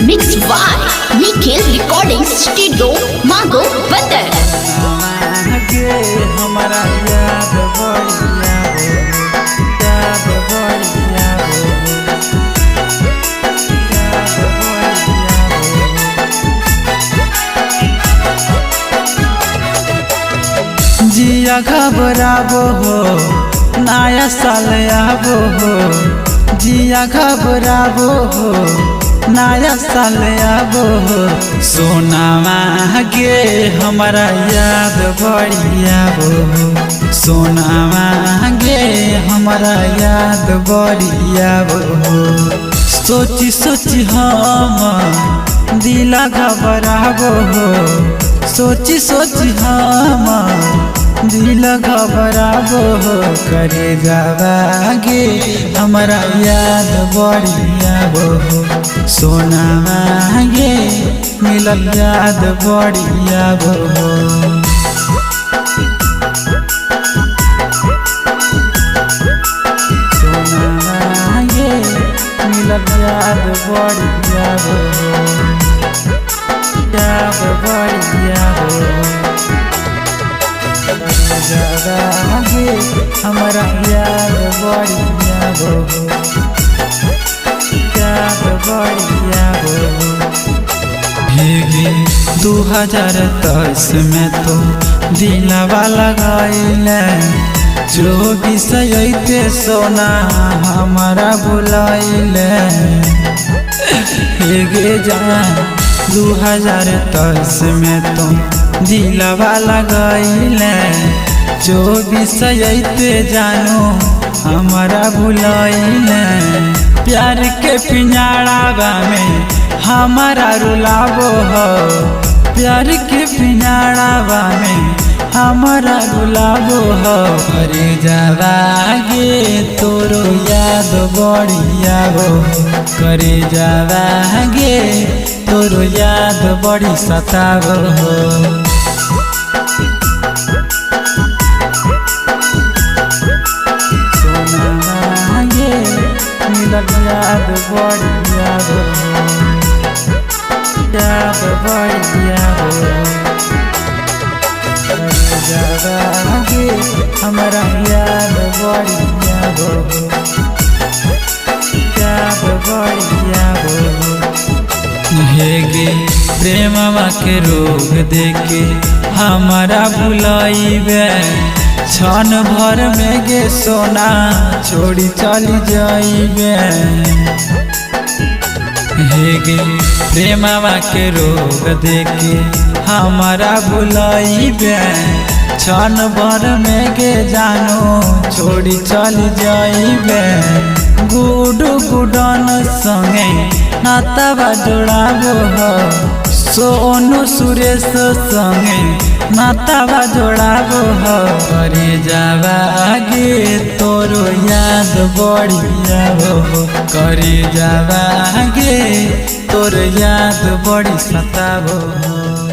Mixed by Nikhil Recording Studio, Mago Badar। हमारा याद बढ़िया याद बढ़िया जिया घबराबो हो नया साल आबो हो जिया घबराबो हो नया साल आबो हो सोनामा गे हमारा याद बढ़िया हो सोनामा गे हमारा याद बढ़िया हो सोची सोची हम दिला घबराबो हो सोची सोची हम दिल घबराबो हो करे जावागे हमारा याद बढ़िया हो सोनागे मिलल याद बढ़िया हो सोनागे मिलल याद बढ़िया हो याद बढ़िया हो हमारा याद बढ़िया हो याद बढ़िया हो भीगे 2010 में तो दिलावा लगाइले जो विषयते सोना हमारा बुलाइले हेगे जा 2010 में तो दिलावा लगाइले जो विषयते जानो हमारा बुलाइले प्यार के पिंजड़ा में हमारा रुलाबो हो प्यार के पिंजड़ा में हमारा रुलाबो हो अरे जावागे तोरो याद बढ़िया हो करे जावागे तोरो याद बड़ी सताबो हो सोनागे मिलल याद बढ़िया हो याद बढ़िया हो जावागे हमारा याद बढ़िया हो याद बढ़िया हो हेगे प्रेमवा के रोग देके हमारा बुलाइबे क्षण भर में गे सोना छोड़ी चली जाइबे हेगे प्रेमवा के रोग देके हमारा बुलाइबे क्षण भर में गे जानो छोड़ी चली जाइबे गुडू गुडन संगे नातावा जोड़ाबो हो सोनू सुरेश संगे नातावा जोड़ाबो हो करे जावागे तोरो याद बढ़िया हो करे जावागे तोरो याद बड़ी सताबो हो।